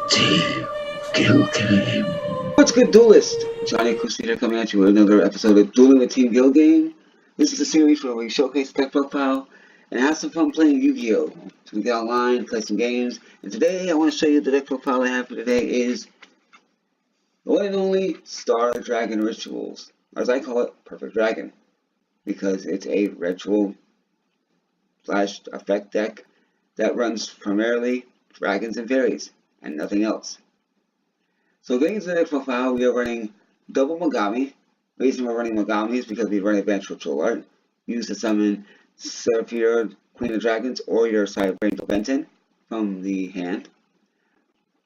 Team Kill Game. What's good, Duelist? Johnny Crusader coming at you with another episode of Dueling with Team Kill Game. This is a series where we showcase deck profile and have some fun playing Yu-Gi-Oh! So we get online, play some games, and today I want to show you the deck profile I have for today is the one and only Star Dragon Rituals, or as I call it, Perfect Dragon, because it's a ritual slash effect deck that runs primarily dragons and fairies and nothing else. So getting into the deck profile, we are running double Mogami. The reason we're running Mogami is because we run Advanced Ritual Art, used to summon Seraphira, Queen of Dragons, or your Cyber Benton from the hand.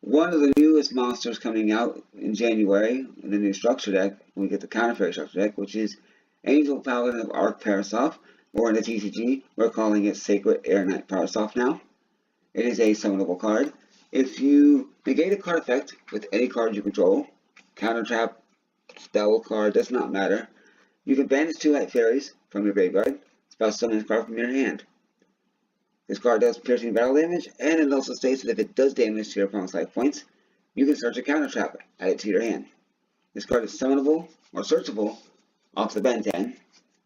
One of the newest monsters coming out in January in the new structure deck, when we get the Counter Fairy structure deck, which is Angel Paladin of Arc Parasoft, or in the TCG, we're calling it Sacred Air Knight Parasoft now. It is a summonable card. If you negate a card effect with any card you control, counter trap, spell card, does not matter, you can banish 2 Light Fairies from your graveyard, spell summon this card from your hand. This card does piercing battle damage, and it also states that if it does damage to your opponent's life points, you can search a counter trap, add it to your hand. This card is summonable or searchable off the Ben 10.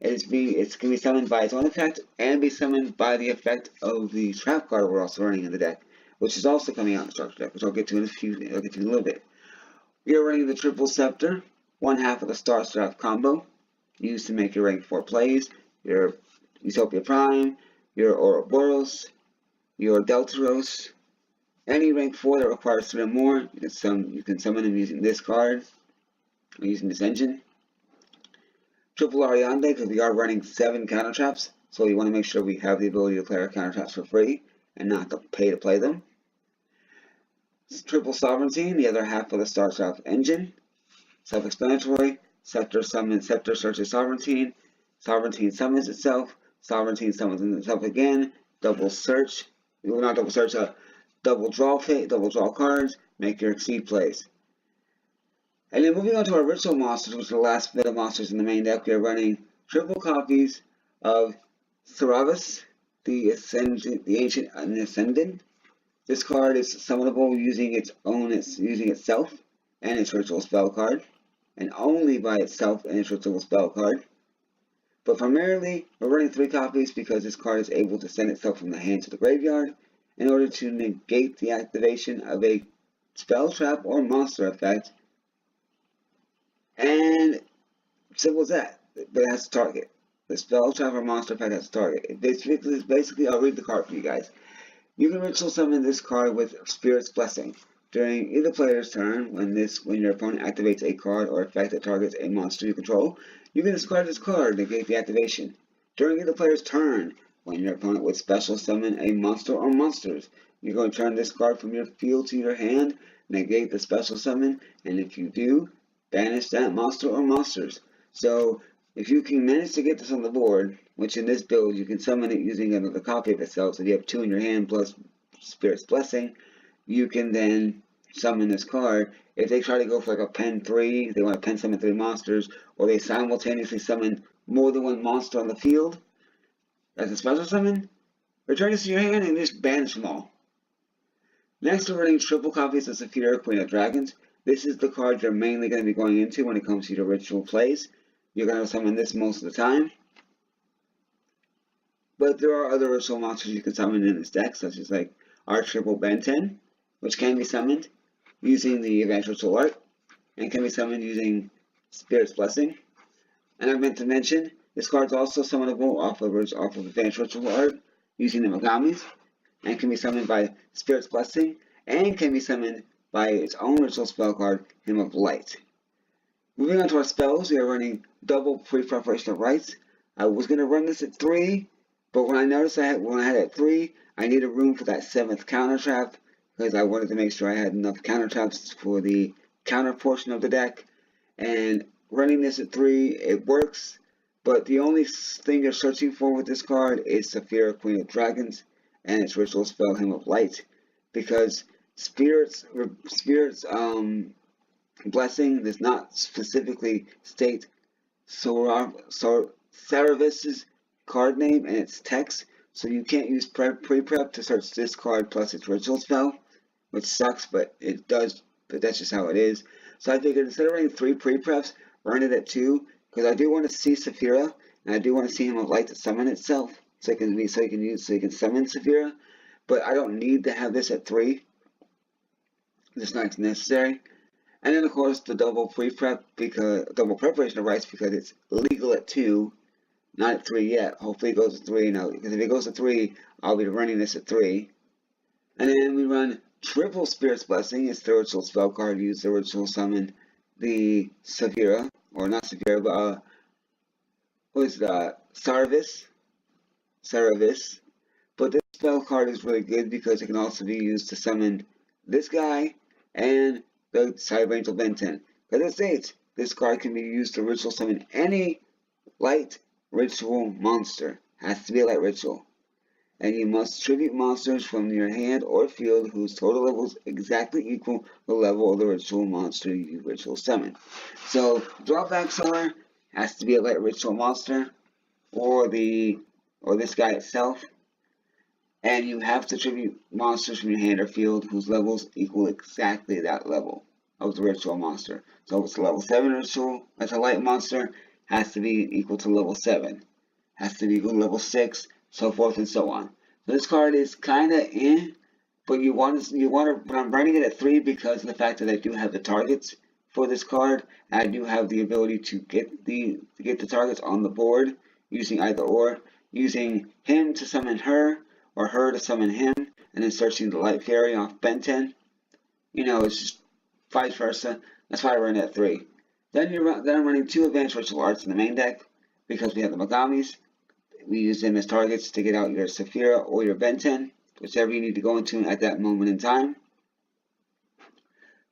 It can be summoned by its own effect and be summoned by the effect of the trap card we're also running in the deck, which is also coming out in the structure deck, which I'll get to in a little bit. We are running the Triple Scepter, one half of the Star Staff combo, used to make your rank 4 plays, your Utopia Prime, your Ouroboros, your Deltaros, any rank 4 that requires 3 or more, you can summon them using this card, or using this engine. Triple Ariande, because we are running 7 counter traps, so we want to make sure we have the ability to play our counter traps for free and not to pay to play them. Triple Sovereignty, the other half of the Starcraft engine. Self-explanatory. Scepter summons, Scepter searches Sovereignty. Sovereignty summons itself. Sovereignty summons itself again. Double search. Well, not double search. Double draw cards. Make your exceed plays. And then moving on to our ritual monsters, which are the last bit of monsters in the main deck, we are running triple copies of Theravis, the Ancient and Ascendant. This card is summonable using itself and its ritual spell card, and only by itself and its ritual spell card. But primarily, we're running 3 copies because this card is able to send itself from the hand to the graveyard in order to negate the activation of a spell trap or monster effect. And simple as that, but it has a target. The spell trap or monster effect has a target. Basically, I'll read the card for you guys. You can ritual summon this card with Spirit's Blessing. During either player's turn, when your opponent activates a card or effect that targets a monster you control, you can discard this card to negate the activation. During either player's turn, when your opponent would special summon a monster or monsters, you're going to turn this card from your field to your hand, negate the special summon, and if you do, banish that monster or monsters. So, if you can manage to get this on the board, which in this build you can summon it using another copy of itself, so you have 2 in your hand plus Spirit's Blessing, you can then summon this card. If they try to go for like a pen 3, they want to pen summon 3 monsters, or they simultaneously summon more than 1 monster on the field as a special summon, return this to your hand and just banish them all. Next, we're running triple copies of Seraphira, Queen of Dragons. This is the card you're mainly going to be going into when it comes to your ritual plays. You're going to summon this most of the time. But there are other ritual monsters you can summon in this deck, such as like our triple Ben 10, which can be summoned using the Advanced Ritual Art, and can be summoned using Spirit's Blessing. And I meant to mention, this card is also summonable off of Advanced Ritual Art using the Mogamis, and can be summoned by Spirit's Blessing, and can be summoned by its own ritual spell card, Hymn of Light. Moving on to our spells, we are running double pre-preparation of rites. I was going to run this at 3, but when I noticed when I had it at 3, I needed room for that 7th counter trap, because I wanted to make sure I had enough counter traps for the counter portion of the deck. And running this at 3, it works, but the only thing you're searching for with this card is Seraphira, Queen of Dragons, and its ritual spell, Hymn of Light, because Spirit's Blessing does not specifically state Seravis's card name and its text, so you can't use pre-prep to search this card plus its ritual spell, which sucks, but it does. But that's just how it is. So I figured instead of running 3 pre-preps, run it at 2, because I do want to see Saphira, and I do want to see him with light to summon itself, so he can summon Saphira. But I don't need to have this at 3. It's not necessary. And then of course the double pre-prep, because double preparation of rights, because it's legal at 2, not at 3 yet. Hopefully it goes to 3 now, because if it goes to 3, I'll be running this at 3. And then we run triple Spirit's Blessing. It's the ritual spell card used to ritual summon the Saphira, or not Saphira, but what is that? Saravis. But this spell card is really good because it can also be used to summon this guy and the Cyber Angel Ben 10. Because it states this card can be used to ritual summon any light ritual monster. Has to be a light ritual. And you must tribute monsters from your hand or field whose total levels exactly equal the level of the ritual monster you ritual summon. So drawback seller has to be a light ritual monster or this guy itself. And you have to tribute monsters from your hand or field whose levels equal exactly that level of the ritual monster. So if it's a level 7 ritual, that's a light monster, has to be equal to level 7. Has to be equal to level 6, so forth and so on. So this card is kinda but you want to, but I'm running it at 3 because of the fact that I do have the targets for this card. And I do have the ability to get the targets on the board using either or, using him to summon her, or her to summon him, and then searching the Light Fairy off Ben 10. It's just vice versa. That's why I run it at 3. Then I'm running 2 Advanced Ritual Arts in the main deck, because we have the Megamis. We use them as targets to get out your Saphira or your Ben 10, whichever you need to go into at that moment in time.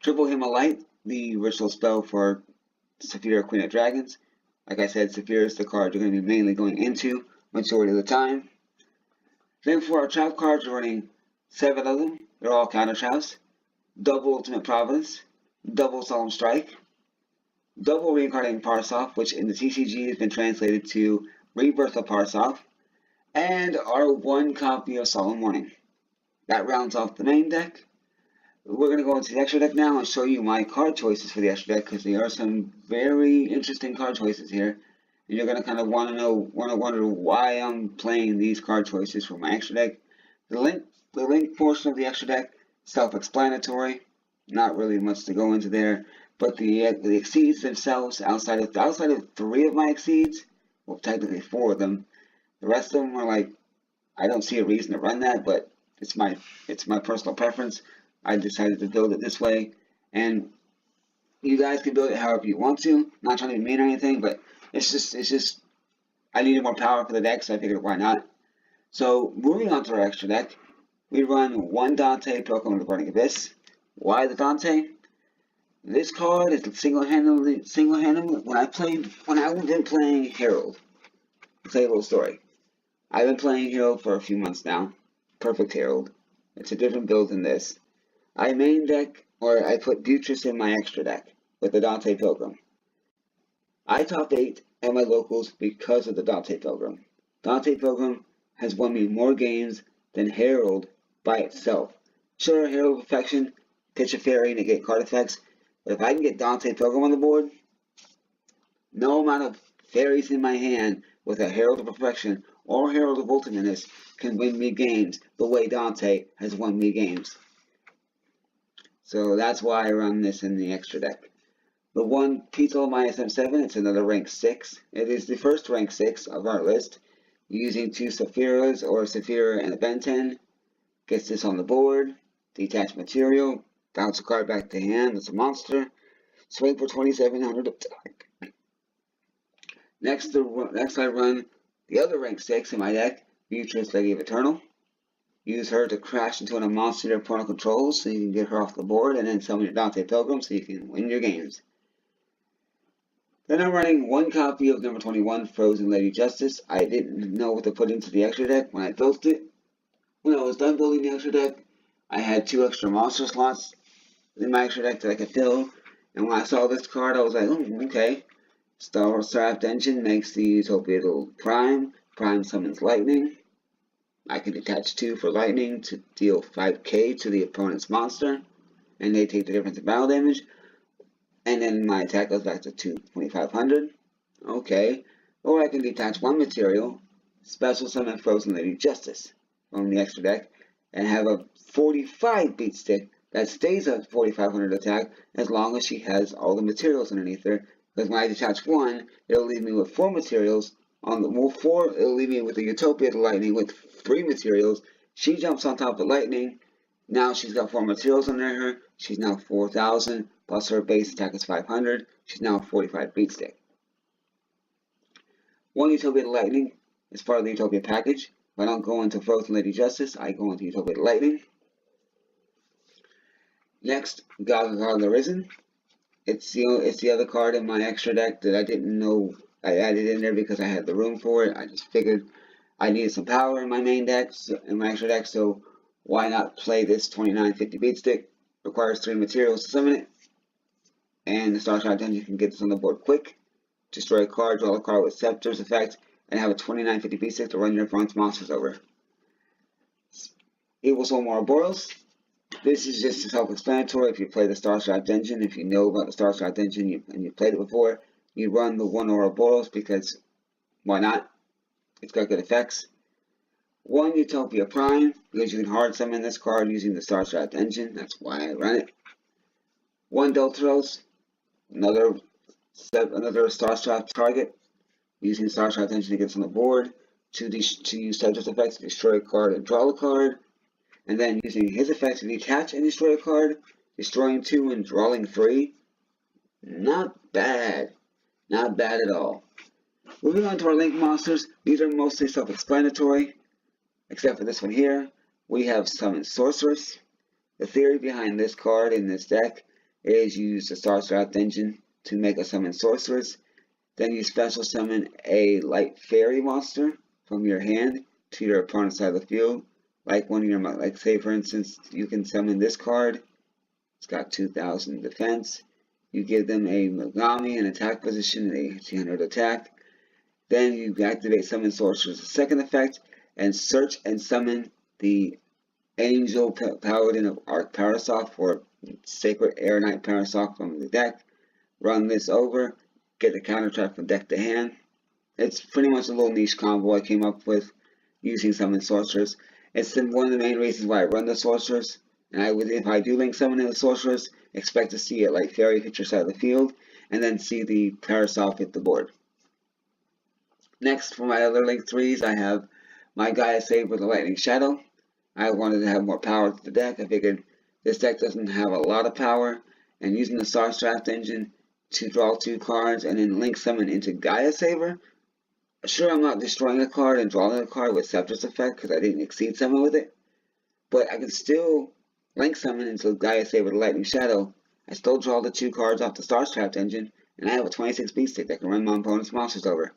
Triple Light, the ritual spell for Saphira, Queen of Dragons. Like I said, Saphira is the card you're going to be mainly going into majority of the time. Then for our trap cards, we're running 7 of them. They're all counter traps. Double Ultimate Providence, double Solemn Strike, double Reincarnating Parsoff, which in the TCG has been translated to Rebirth of Parsoff, and our 1 copy of Solemn Warning. That rounds off the main deck. We're going to go into the extra deck now and show you my card choices for the extra deck, because there are some very interesting card choices here. And you're going to kind of wonder why I'm playing these card choices for my extra deck. The link portion of the extra deck, self-explanatory, not really much to go into there. But the exceeds themselves, outside of 3 of my exceeds, well, technically 4 of them, the rest of them are like, I don't see a reason to run that, but it's my personal preference. I decided to build it this way, and you guys can build it however you want to. Not trying to be mean or anything, but it's just I needed more power for the deck, so I figured why not. So moving on to our extra deck, we run 1 Dante Pokemon of the Burning Abyss. Why the Dante? This card is single-handedly when I've been playing Herald. I'll tell you a little story. I've been playing Herald for a few months now. Perfect Herald. It's a different build than this. I put Butrus in my extra deck with the Dante Pilgrim. I top 8 at my locals because of the Dante Pilgrim. Dante Pilgrim has won me more games than Herald by itself. Sure, Herald Perfection, pitch a fairy, negate card effects, but if I can get Dante Pilgrim on the board, no amount of fairies in my hand with a Herald of Perfection or Herald of Ultimateness can win me games the way Dante has won me games. So that's why I run this in the extra deck. The 1 Pizol minus M7, it's another rank 6. It is the first rank 6 of our list. Using 2 Saphiras or Saphira and a Ben 10. Gets this on the board. Detach material. Bounce a card back to hand. It's a monster. Swing for 2,700 attack. Next I run the other rank 6 in my deck. Butrus, Lady of Eternal. Use her to crash into a monster your opponent controls so you can get her off the board, and then summon your Dante Pilgrim so you can win your games. Then I'm running 1 copy of number 21, Frozen Lady Justice. I didn't know what to put into the extra deck when I built it. When I was done building the extra deck, I had 2 extra monster slots in my extra deck that I could fill. And when I saw this card, I was like, okay. Starcraft Engine makes the Utopia Prime. Prime summons lightning. I can detach 2 for lightning to deal 5k to the opponent's monster, and they take the difference in battle damage. And then my attack goes back to 2500. Okay. Or I can detach 1 material, special summon Frozen Lady Justice from the extra deck, and have a 45 beat stick that stays at 4500 attack as long as she has all the materials underneath her. Because when I detach 1, it'll leave me with 4 materials. On the 4, it'll leave me with the Utopia the Lightning with 3 materials. She jumps on top of Lightning. Now she's got 4 materials under her. She's now 4000, plus her base attack is 500. She's now a 45 beat stick. 1 Utopia Lightning is part of the Utopia package. If I don't go into Frozen Lady Justice, I go into Utopia Lightning. Next, God of the Risen. It's the other card in my extra deck that I didn't know I added in there because I had the room for it. I just figured I needed some power in my main deck, in my extra deck, so why not play this 2950 beat stick? Requires 3 materials to summon it. And the Starshot Dungeon can get this on the board quick. Destroy a card, draw a card with Scepter's effect, and have a 2950 beat stick to run your opponent's monsters over. Evil Soul Ouroboros. This is just self-explanatory. If you play the Starshot Dungeon, if you know about the Starshot Dungeon and you played it before, you run the 1 Ouroboros because why not? It's got good effects. 1 Utopia Prime, because you can hard summon this card using the Starshot Dungeon. That's why I run it. 1 Deltros, another Starshot target, using Starshot Dungeon to get us on the board. To use Scepter's effects to destroy a card and draw a card. And then using his effect to detach and destroy a card, destroying 2 and drawing 3. Not bad. Not bad at all. Moving on to our Link monsters, these are mostly self-explanatory, except for this one here. We have Summon Sorceress. The theory behind this card in this deck is you use the Starshot Dungeon to make a Summon Sorceress. Then you special summon a Light Fairy monster from your hand to your opponent's side of the field. Like one of your, like say for instance, you can summon this card. It's got 2000 defense. You give them a Megami, an attack position, and a 200 attack. Then you activate Summon Sorcerer's second effect and search and summon the Angel Paladin of Arc Parasoft or Sacred Air Knight Parasoft from the deck. Run this over, get the counter attack from deck to hand. It's pretty much a little niche combo I came up with using Summon Sorcerers. It's one of the main reasons why I run the Sorcerers, and if I do link summoning the Sorcerers, expect to see it like Fairy hit your side of the field, and then see the Parasoft hit the board. Next, for my other link 3s, I have my Gaia Saber with the Lightning Shadow. I wanted to have more power to the deck. I figured this deck doesn't have a lot of power, and using the Starshot Engine to draw 2 cards and then link summon into Gaia Saber. Sure, I'm not destroying a card and drawing a card with Scepter's effect because I didn't exceed summon with it, but I can still link summon into Gaia Saber the Lightning Shadow. I still draw the 2 cards off the Starshot Engine, and I have a 26 beat stick that can run my opponent's monsters over.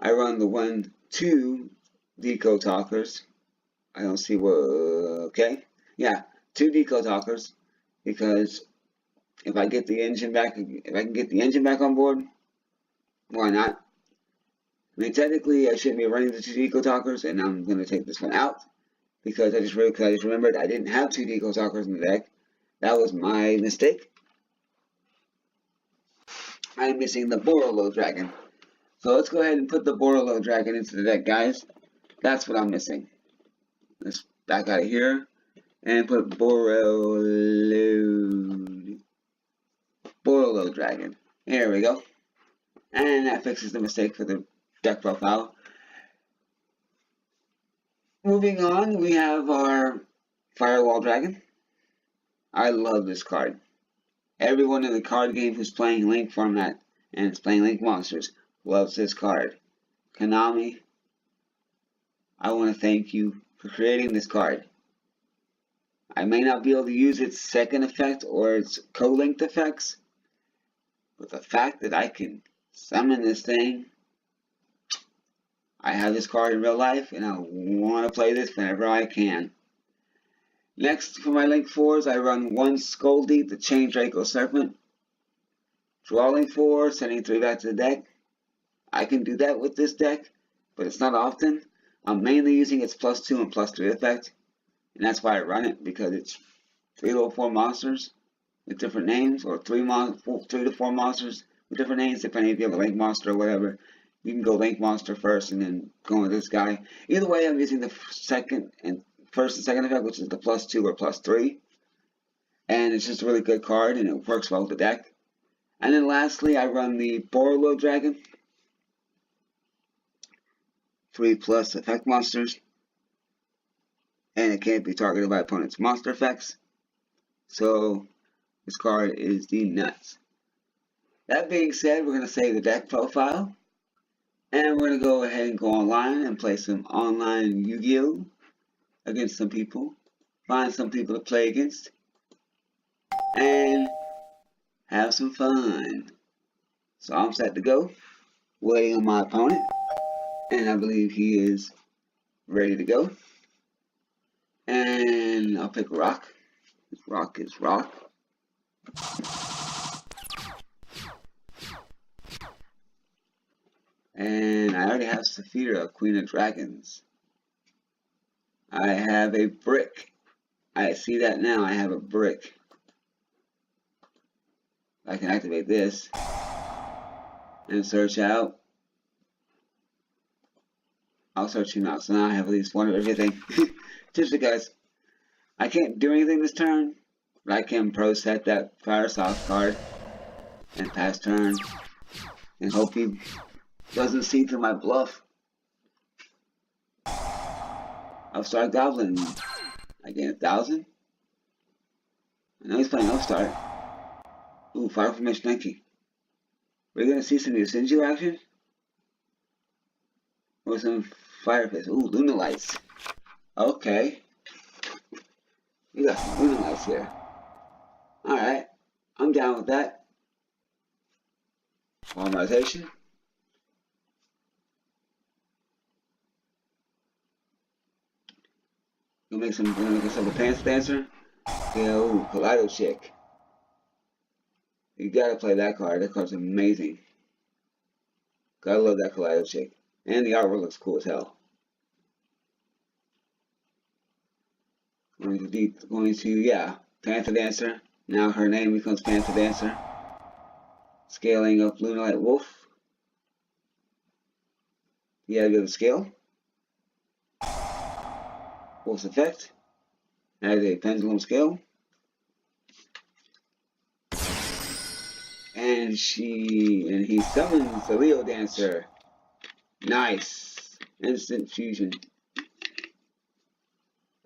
I run the 1-2 Deco Talkers. I don't see what. Okay, yeah, 2 Deco Talkers because if I get the engine back, if I can get the engine back on board, why not? I mean, technically, I shouldn't be running the 2 Deco Talkers, and I'm going to take this one out because I just remembered I didn't have 2 Deco Talkers in the deck. That was my mistake. I'm missing the Borolo Dragon. So let's go ahead and put the Borolo Dragon into the deck, guys. That's what I'm missing. Let's back out of here and put Borolo Dragon. Here we go. And that fixes the mistake for the deck profile. Moving on, we have our Firewall Dragon. I love this card. Everyone in the card game who's playing Link format and is playing Link monsters loves this card. Konami, I want to thank you for creating this card. I may not be able to use its second effect or its co-linked effects, but the fact that I can summon this thing, I have this card in real life and I want to play this whenever I can. Next, for my Link 4s, I run 1 Skull Deep, the Chain Draco Serpent. Drawing 4, sending 3 back to the deck. I can do that with this deck, but it's not often. I'm mainly using its +2 and +3 effect, and that's why I run it, because it's 3 to 4 monsters with different names, or 3 to 4 monsters with different names, depending if you have a Link monster or whatever. You can go Link monster first and then go with this guy. Either way, I'm using the first and second effect, which is the +2 or +3. And it's just a really good card, and it works well with the deck. And then lastly, I run the Borolo Dragon. 3+ effect monsters. And it can't be targeted by opponent's monster effects. So, this card is the nuts. That being said, we're going to save the deck profile. And we're going to go ahead and go online and play some online Yu-Gi-Oh! Against some people. Find some people to play against. And have some fun. So I'm set to go. Waiting on my opponent. And I believe he is ready to go. And I'll pick Rock. Rock is Rock. And I already have Saphira, Queen of Dragons. I have a brick. I see that now. I have a brick. I can activate this and search out. I'll search him out. So now I have at least one of everything. Seriously, guys, I can't do anything this turn, but I can pro set that Fire Sauce card and pass turn and hope he doesn't see through my bluff. Upstart Goblin. I gain 1,000. I know he's playing Upstart. Ooh, Fire Formation Nike. We're gonna see some Yusinju action? Or some Fire Fist. Ooh, Luna Lights. Okay. We got some Luna Lights here. Alright. I'm down with that. Polymerization. Gonna make some a Pants Dancer. Yeah, ooh, Kaleido Chick. You gotta play that card. That card's amazing. Gotta love that Kaleido Chick. And the artwork looks cool as hell. Going to, yeah, Panther Dancer. Now her name becomes Panther Dancer. Scaling up Lunalight Wolf. You gotta go to scale. Wolf's effect. Add a pendulum scale. And he summons the Leo Dancer. Nice. Instant fusion.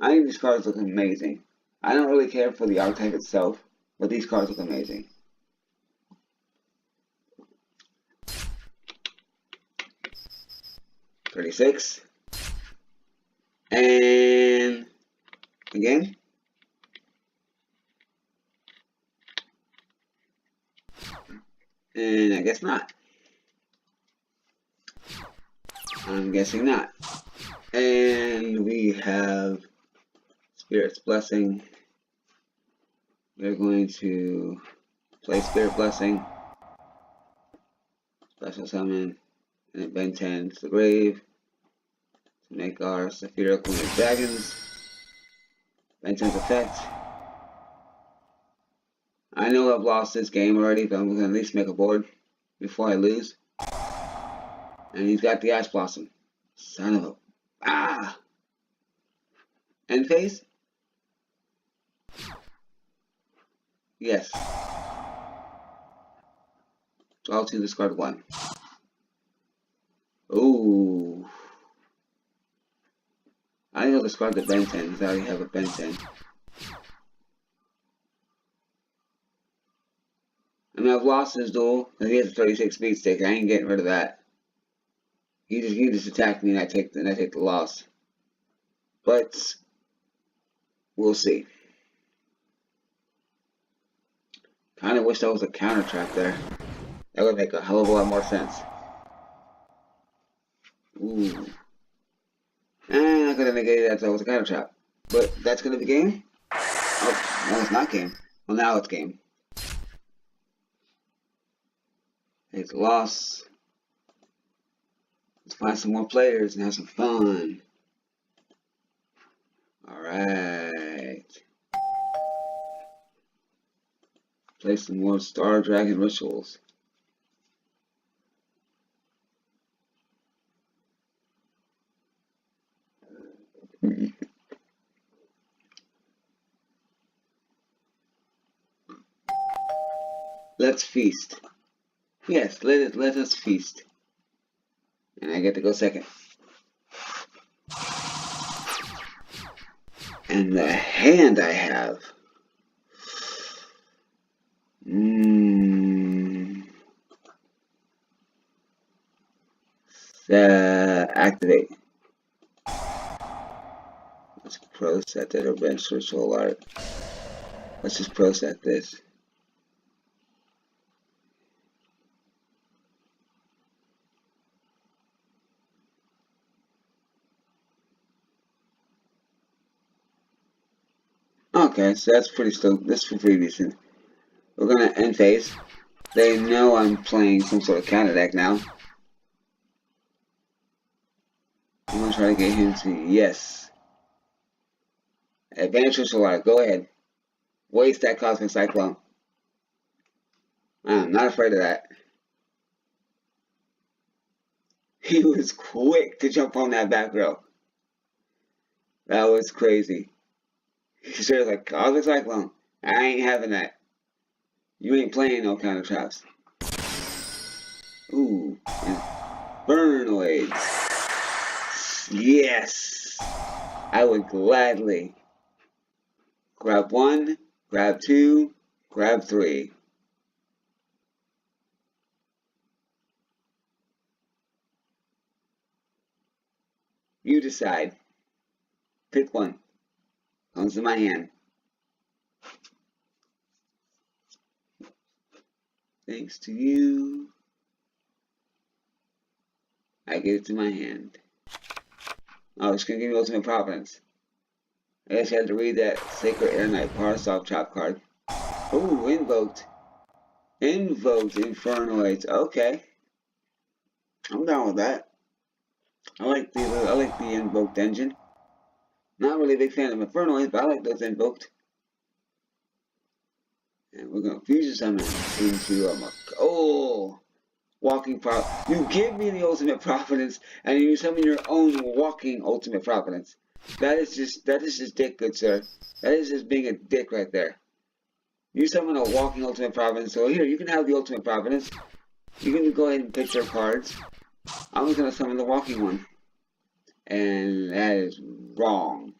I think these cards look amazing. I don't really care for the archetype itself, but these cards look amazing. $36. And again. And I guess not. I'm guessing not. And we have Spirit's Blessing. We're going to play Spirit Blessing. Special summon. And then Ben 10 to the grave. To make our Saphira Queen of Dragons. Ben 10's effect. I know I've lost this game already, but I'm going to at least make a board before I lose. And he's got the Ash Blossom. Son of a... Ah! End phase? Yes. Draw 2, discard 1. Ooh. I think I'll discard the Ben 10 because I already have a Ben 10. I mean, I've lost his duel because he has a 36 speed stick. I ain't getting rid of that. He just attacked me and I take the loss. But we'll see. Kinda wish that was a counter trap there. That would make a hell of a lot more sense. Ooh. And I could have negated that if that was a counter trap. But that's gonna be game? Oh, no, it's not game. Well, now it's game. It's a loss. Let's find some more players and have some fun. Alright. Play some more Star Dragon Rituals. Let's feast. Yes, let us feast. And I get to go second. And the hand I have. Activate. Let's pro set that advanced ritual art. Let's just pro set this. Okay, so that's pretty still. This is pretty decent. We're gonna end phase. They know I'm playing some sort of counter deck now. I'm gonna try to get him to yes. Advanced ritual art. Go ahead. Waste that Cosmic Cyclone. I'm not afraid of that. He was quick to jump on that back row. That was crazy. He was like, Cosmic Cyclone. I ain't having that. You ain't playing no counter traps. Ooh. Burnoids. Yes. I would gladly grab 1, grab 2, grab 3. You decide. Pick one. Comes in my hand. Thanks to you, I get it to my hand. Oh, it's gonna give me Ultimate Providence. I guess you had to read that Sacred Air Knight Power Soft Chop card. Ooh, invoked. Invoked Infernoids. Okay. I'm down with that. I like the invoked engine. Not really a big fan of Infernoids, but I like those invoked. And we're gonna fusion summon into a walking prop. You give me the ultimate providence, and you summon your own walking ultimate providence. That is just dick, good sir. That is just being a dick right there. You summon a walking ultimate providence, so here you can have the ultimate providence. You can go ahead and pick your cards. I'm just gonna summon the walking one, and that is wrong.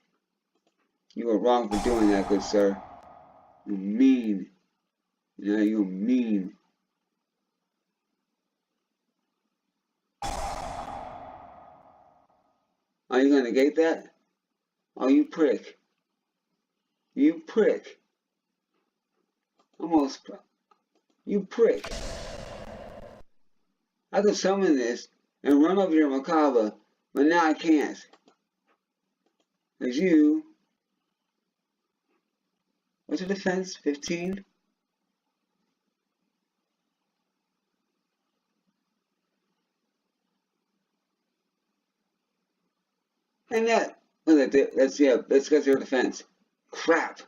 You are wrong for doing that, good sir. You're mean. You know, you're mean. Are you gonna negate that? Oh, you prick. You prick. Almost. You prick. I could summon this and run over your Macabre, but now I can't. Cause you. What's your defense? 15? And that. That's because your defense. Crap.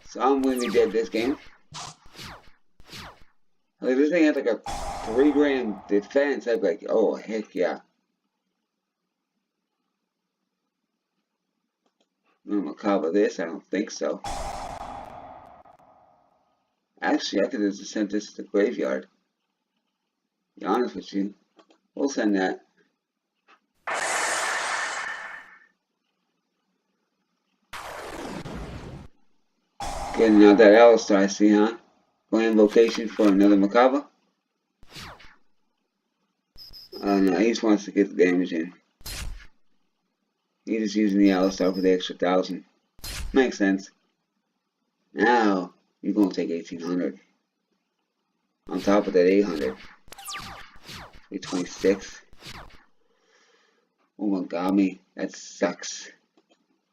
So I'm gonna be dead this game. Like, this thing had like a 3 grand defense. I'd be like, oh heck yeah. I'm gonna cover this. I don't think so. Actually, I could have just sent this to the graveyard. To be honest with you, we'll send that. Getting out that Alistar, I see, huh? Going invocation for another Macabre? No, he just wants to get the damage in. He's just using the Alistar for the extra 1,000. Makes sense. Now, you're gonna take 1,800. On top of that 800. 326. Oh, Mogami. That sucks.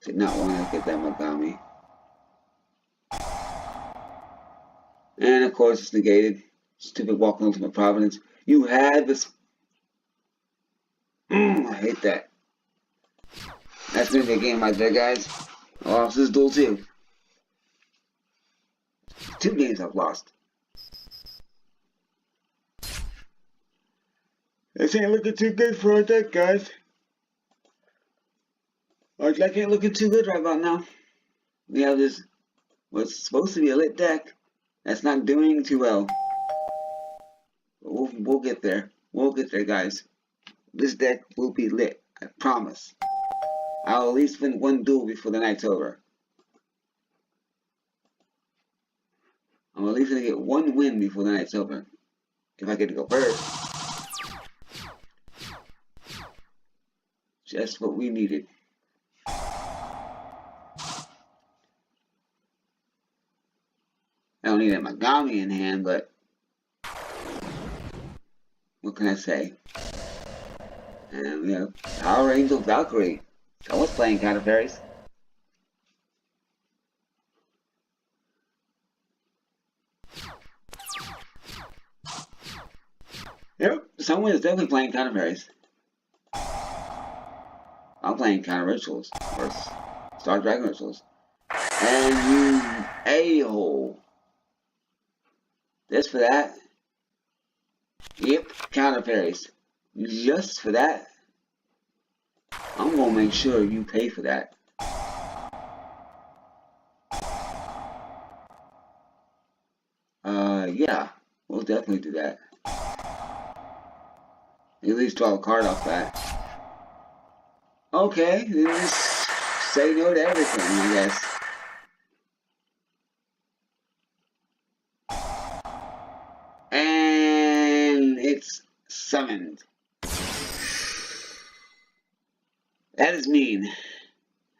Did not want to get that Mogami. And of course it's negated. Stupid walking ultimate providence. You had this. I hate that. That's gonna be a game right there, guys. I lost this duel too. 2 games I've lost. This ain't looking too good for our deck, guys. Our deck ain't looking too good right about now. We have this, what's supposed to be a lit deck, that's not doing too well. But we'll get there. We'll get there, guys. This deck will be lit. I promise. I'll at least win 1 duel before the night's over. I'm at least gonna get 1 win before the night's over. If I get to go first. Just what we needed. I don't need a Megami in hand, but what can I say? And we have Power Angel Valkyrie. I was playing Counter Fairies. Yep, someone is definitely playing Counter Fairies. I'm playing Counter Rituals, or Star Dragon Rituals. And you a-hole. Just for that? Yep, Counter Fairies. Just for that? I'm gonna make sure you pay for that. Yeah, we'll definitely do that. At least draw a card off that. Okay, then just say no to everything, I guess. And it's summoned. That is mean.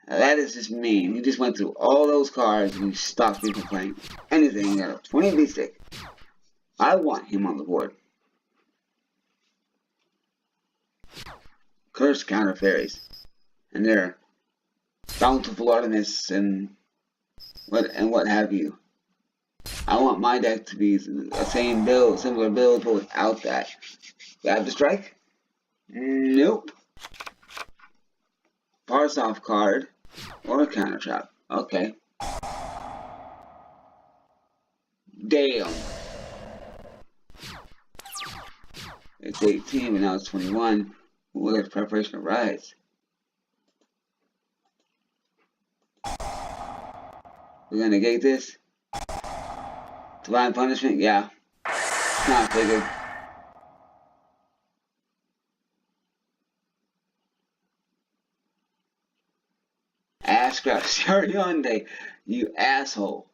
That is just mean. You just went through all those cards and you stopped me from playing anything out of 20 beat stick. I want him on the board. Curse Counter Fairies. And their bountiful Artemis and what have you. I want my deck to be the same build, similar build, but without that. Grab the strike? Nope. Parse off card or a counter trap. Okay. Damn. It's 18, but now it's 21. Look at preparation of rides. We're gonna negate this. Divine Punishment? Yeah. Not figured. Ash grab Ariande, you asshole.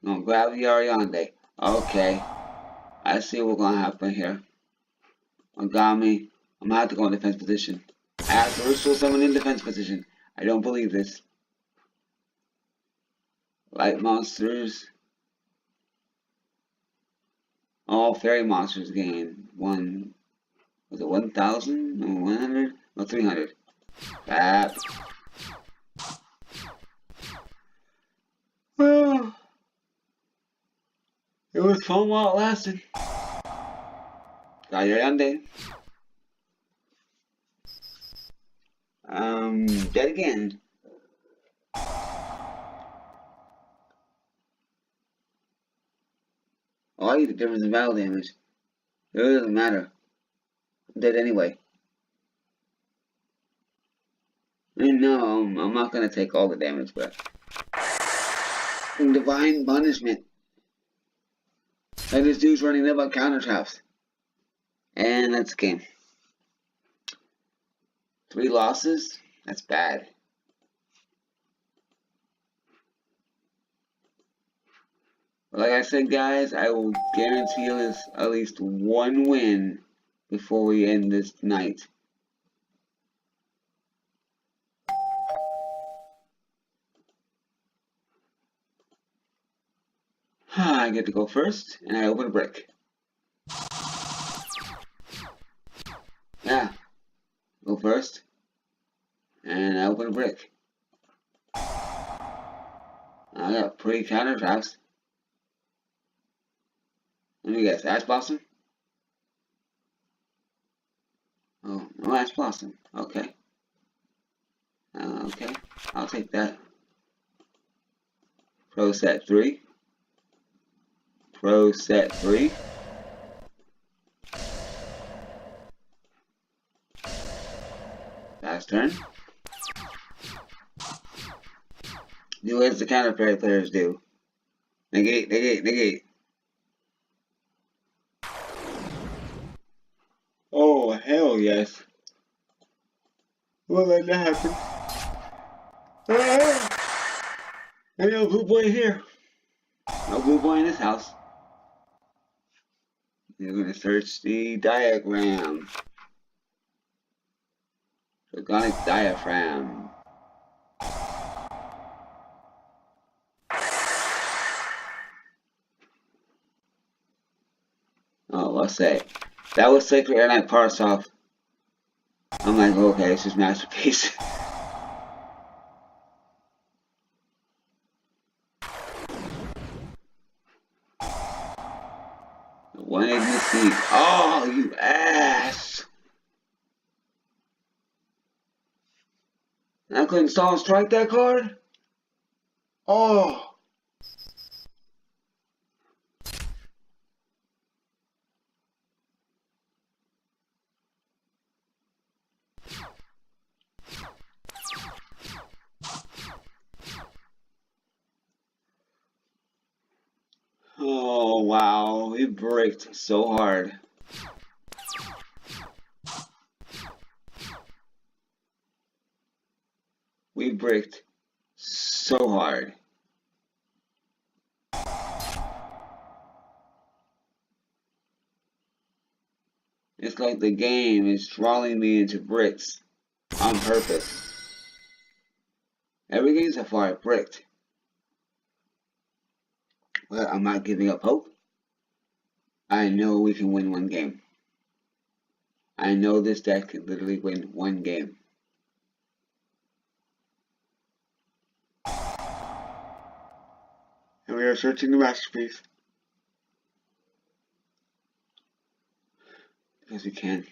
I'm gonna grab the Ariande. Okay. I see what's gonna happen here. Megami. I'm gonna have to go in defense position. I have to ritual summon in defense position. I don't believe this. Light monsters. All fairy monsters gain one. Was it 1,000 or 100? No, 300. Bad. Well, it was fun while it lasted. Got your Hyundai. Dead again. Oh, I get the difference in battle damage. It really doesn't matter. I'm dead anyway. I mean, no, I'm not gonna take all the damage, but Divine Punishment. And this dude's running up on counter traps. And that's the game. 3 losses? That's bad. But like I said, guys, I will guarantee us at least 1 win before we end this night. I get to go first, and I open a brick. Yeah, go first, and I open a brick. I got pretty counter traps. Let me guess, Ash Blossom? Oh, no Ash Blossom. Okay. Okay. I'll take that. Pro set 3. Pro set 3. Last turn. Do as the counter players do. Negate, negate, negate. Oh, hell yes. We'll let that happen. Ain't no blue boy here. No blue boy in this house. You're gonna search the diagram. Organic diaphragm. Oh, let's say. That was Sacred Air Knight parts off. I'm like, okay, this is masterpiece. One ABC. Oh, you ass! And I couldn't stall and strike that card? Oh! Oh, wow. It bricked so hard. We bricked so hard. It's like the game is drawing me into bricks on purpose. Every game so far I bricked. But I'm not giving up hope. I know we can win one game. I know this deck can literally win one game. And we are searching the masterpiece. Because we can.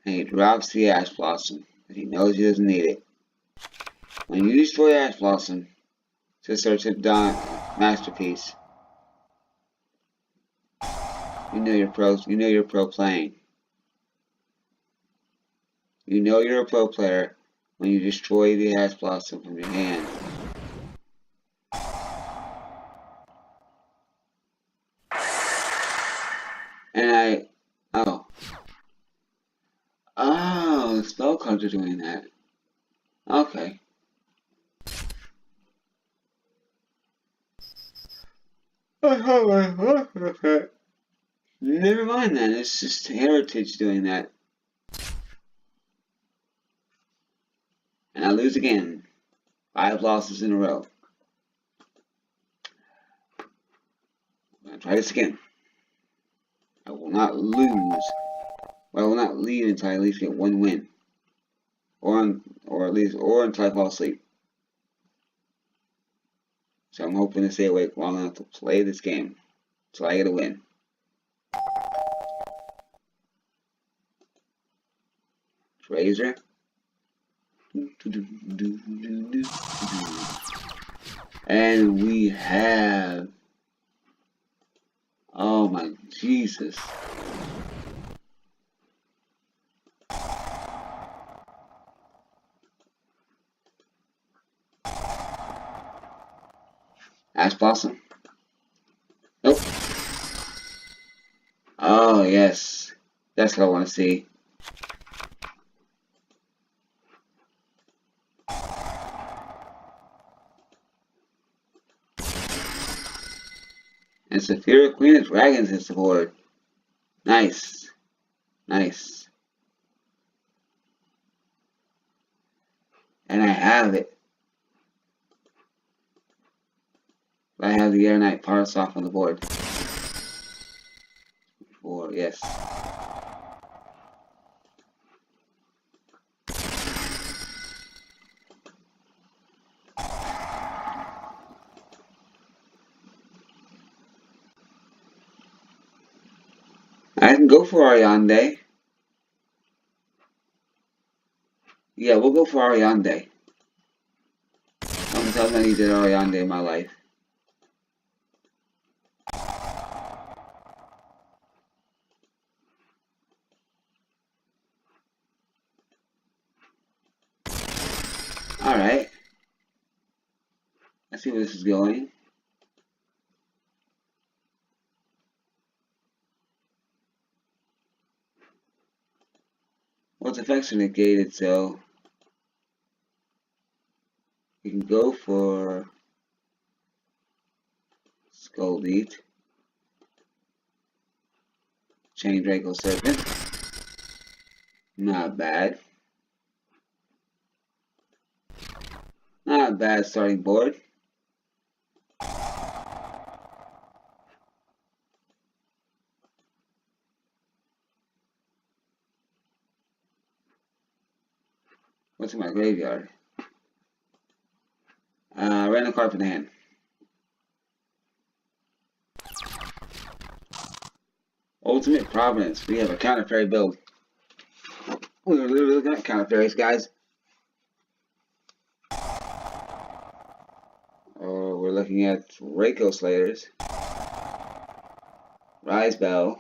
And he drops the Ash Blossom. But he knows he doesn't need it. When you destroy Ash Blossom to search a masterpiece, you know you're pros. You know you're pro playing. You know you're a pro player when you destroy the Ash Blossom from your hand. And oh, the spell cards are doing that. Okay. Never mind then, it's just Heritage doing that. And I lose again. 5 losses in a row. I'm gonna try this again. I will not lose. Well, I will not leave until I at least get one win. Or until I fall asleep. So I'm hoping to stay awake long enough to play this game. So I get a win. Razor. And we have... Oh my Jesus. Ash Blossom. Nope. Oh yes. That's what I want to see. And Saphira Queen of Dragons is the board. Nice. Nice. And I have it. I have the Air Knight parts off on the board. 4, yes. I can go for Ariande. Yeah, we'll go for Ariande. How many times I needed Ariande in my life? Alright. Let's see where this is going. Well, its effects are negated, so you can go for Skull Eat. Chain Draco Serpent. Not bad. Not a bad starting board. What's in my graveyard? Random card for the hand. Ultimate Providence. We have a counter fairy build. We're literally looking at counter fairies, guys. Oh, we're looking at Reiko Slayers. Rise Bell.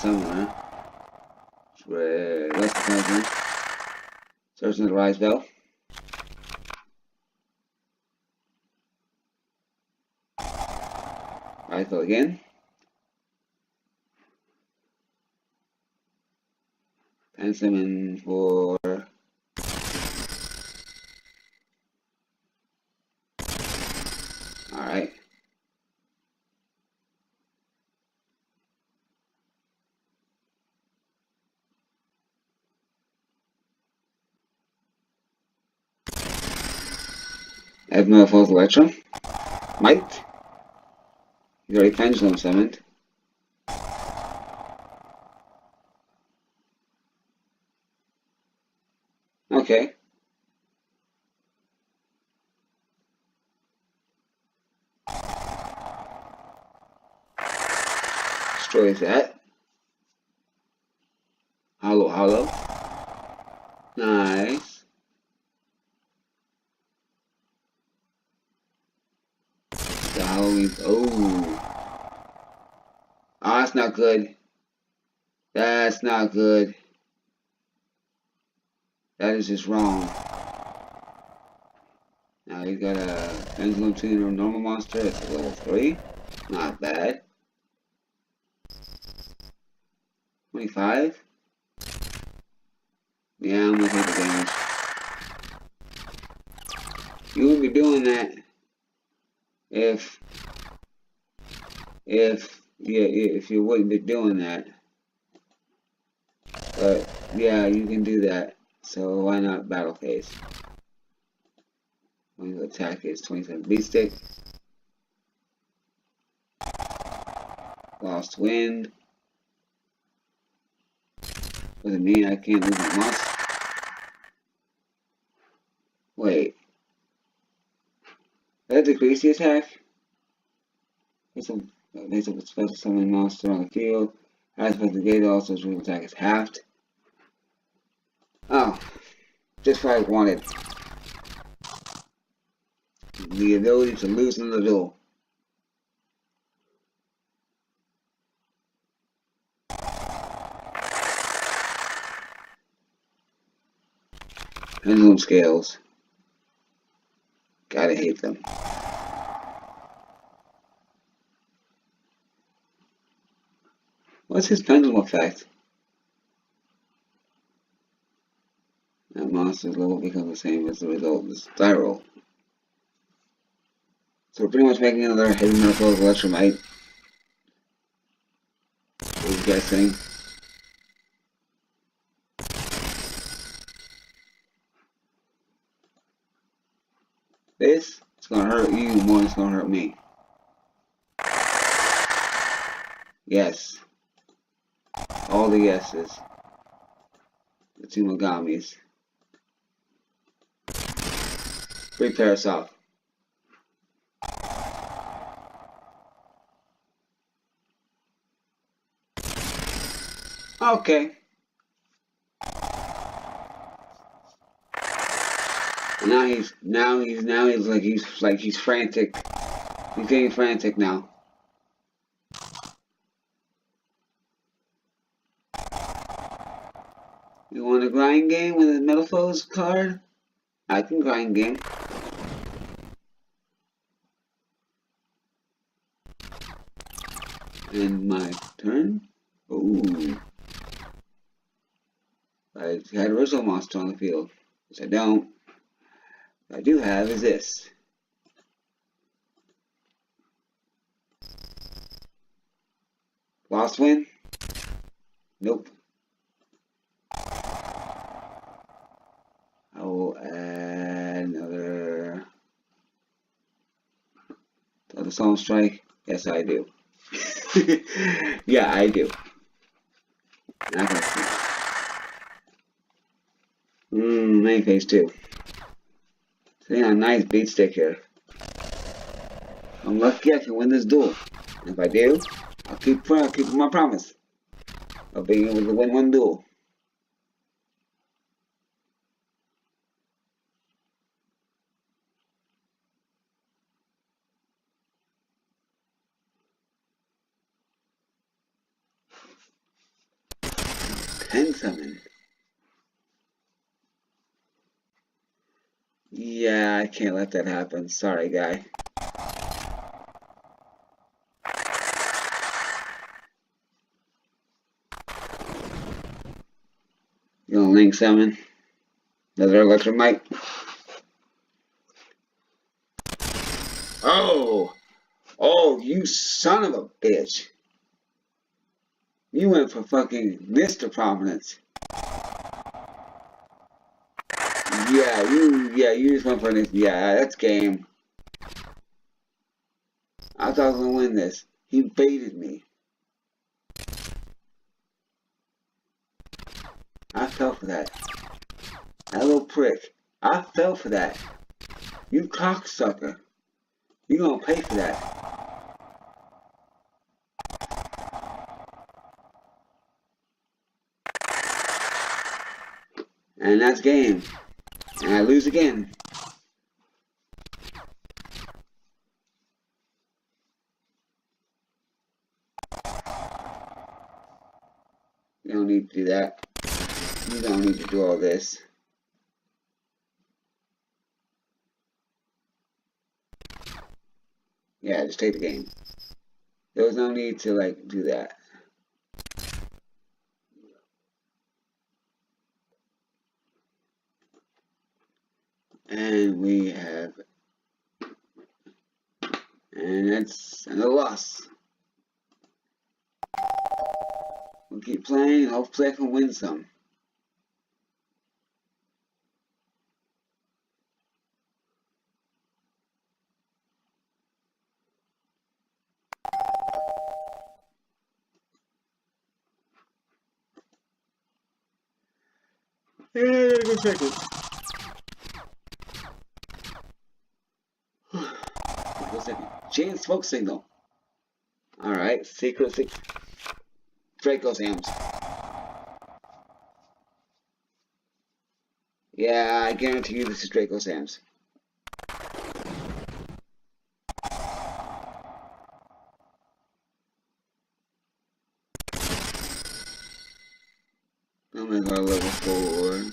Summoner. Less than Searching the Rise Bell. Rise Bell again. And summon for alright. Admiral Falls Electrum. Might. He's already Pendulum summoned. Okay. Destroys that. Hollow. Nice. The Halloween. Oh. Oh, that's not good. That's not good. That is just wrong. Now you got a Pendulum Tuner normal monster. It's a level 3. Not bad. 25? Yeah, I'm gonna take the damage. You wouldn't be doing that if you wouldn't be doing that. But yeah, you can do that. So why not battle phase? When the attack is 27 beat stick. Lost wind. What does it mean I can't move my mouse? Wait. That decrease the attack? Makes a special summon monster on the field. As for the gate, also its real attack is halved. Oh. Just what I wanted. The ability to loosen the duel. Pendulum scales. Gotta hate them. What's his pendulum effect? That monster's level becomes the same as the result of the spiral. So we're pretty much making another Heavy Metal Electromite. What do you guys think? This is gonna hurt you more than it's gonna hurt me. Yes. All the yeses. The two Mogamis. Free Parasol. Okay. Now he's frantic. He's getting frantic now. You want a grind game with a Metal Foes card? I can grind game. And my turn. Ooh. I had original monster on the field, which I don't. What I do have is this. Lost win? Nope. I will add another Solemn Strike. Yes, I do. Yeah, I do. Not gonna see. Main phase 2. Sitting on a nice beat stick here. I'm lucky I can win this duel. And if I do, I'll keep my promise of being able to win one duel. Ten summon. Yeah, I can't let that happen. Sorry, guy. You gonna link summon? Another Electromite? Oh! Oh, you son of a bitch! You went for fucking Mr. Prominence. You just went for this. Yeah, that's game. I thought I was gonna win this. He baited me. I fell for that. That little prick. I fell for that. You cocksucker. You gonna pay for that. And that's game. And I lose again. You don't need to do that. You don't need to do all this. Yeah, just take the game. There was no need to, like, do that. And we have... And that's another loss. We'll keep playing. Hopefully I can win some. Yeah, give me a second. Give me a second. Chain smoke signal. Alright, secret six. Draco Sam's. Yeah, I guarantee you this is Draco Sam's. I'm gonna go level 4.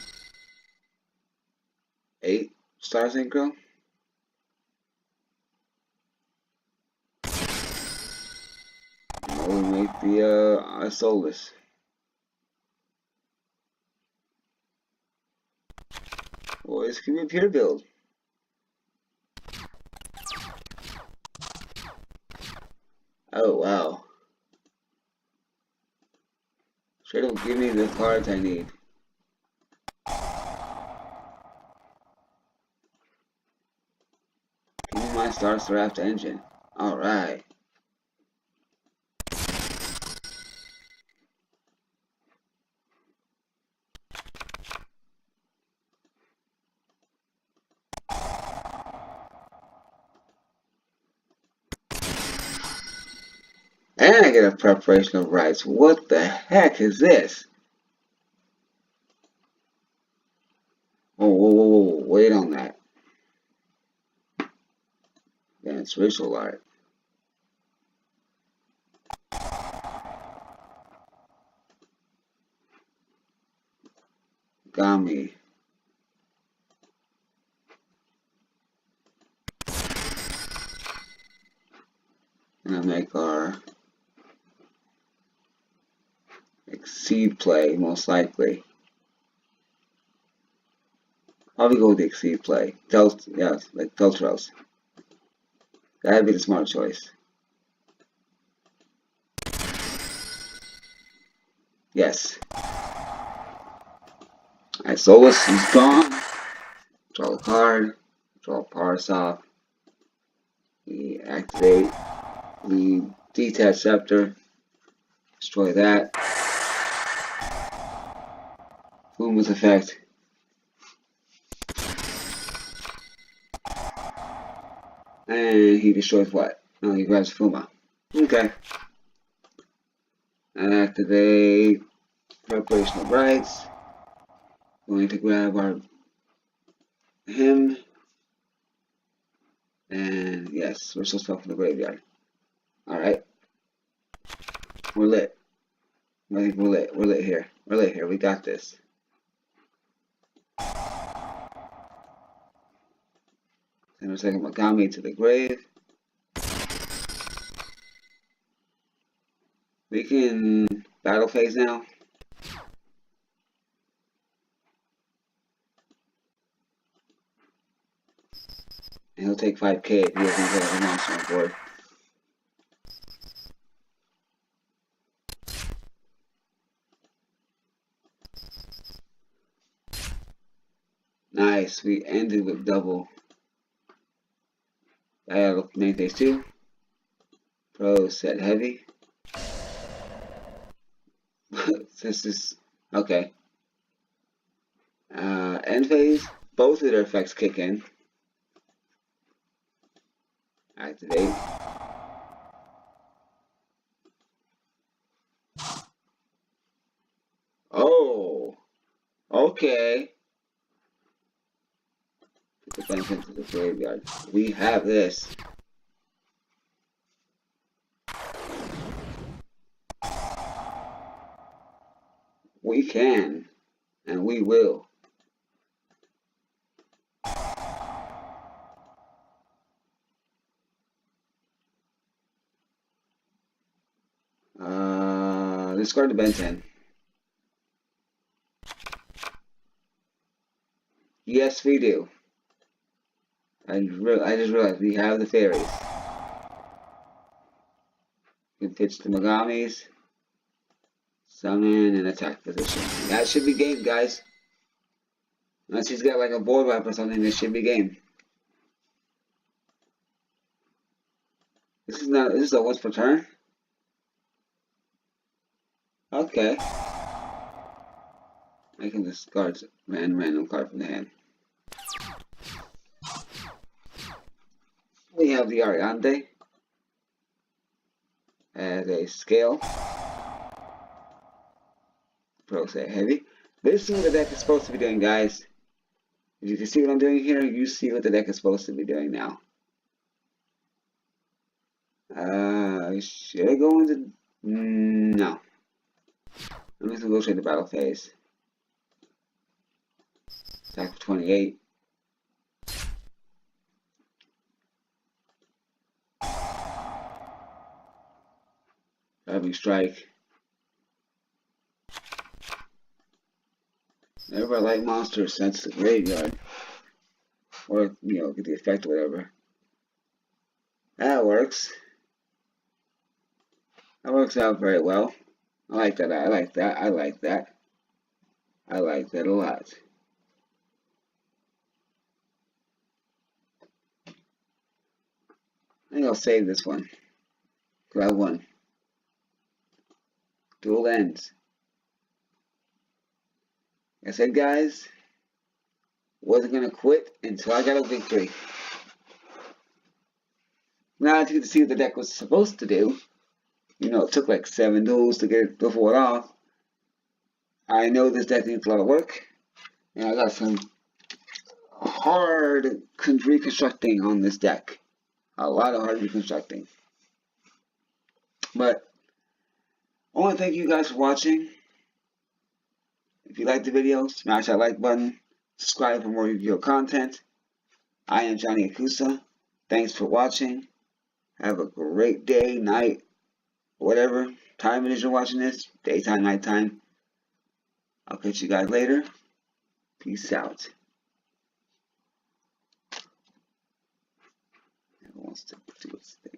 8 star synchro. We'll make the a soulless. Or this could be a pure build. Oh wow. Straight up give me the cards I need. Give me my Star Seraph engine. Alright. And Negative preparation of rights. What the heck is this? Whoa, wait on that. Advanced ritual art. Gami. And I make our exceed play, most likely. Probably go with the exceed play. Yes, like Teltros. That'd be the smart choice. Yes. Alright, Solus is gone. Draw a card. Draw a Parasop. We activate. We detach Scepter. Destroy that. Fuma's effect. And he destroys what? No, he grabs Fuma. Okay. And activate preparation of rights. Going to grab him. And yes, we're still stuck in the graveyard. Alright. We're lit. I think we're lit. We're lit here. We're lit here. We got this. And we're taking Magami to the grave. We can battle phase now. And he'll take 5k if he doesn't get a monster on board. Nice, we ended with double. Battle main phase 2. Pro set heavy. This is okay. End phase, both of their effects kick in. Activate. Oh, okay. Put the bench into the graveyard. We have this. We can, and we will. Discard the Ben 10. Yes, we do. I just realized we have the fairies. We can pitch the Magamis. Summon and attack position. That should be game, guys. Unless he's got like a board wipe or something, this should be game. This is a once per turn? Okay. I can discard random card from the hand. We have the Ariante as a scale. Pro set heavy. This is what the deck is supposed to be doing, guys. If you can see what I'm doing here, you see what the deck is supposed to be doing now. Should I go into... No. I'm just going to go straight to battle phase. Attack for 28. Driving strike. Whenever I like monsters, sent to the graveyard. Or, you know, get the effect or whatever. That works. That works out very well. I like that. I like that. I like that. I like that a lot. I think I'll save this one. Grab one. Dual ends. Like I said, guys, wasn't gonna quit until I got a victory. Now I get to see what the deck was supposed to do. You know, it took like 7 duels to get it to pull it off. I know this deck needs a lot of work, and I got some hard reconstructing on this deck. A lot of hard reconstructing. But I want to thank you guys for watching. If you liked the video, smash that like button. Subscribe for more Yu-Gi-Oh content. I am Johnny Akusa. Thanks for watching. Have a great day, night, whatever time it is you're watching this. Daytime, nighttime. I'll catch you guys later. Peace out. Who wants to do its thing?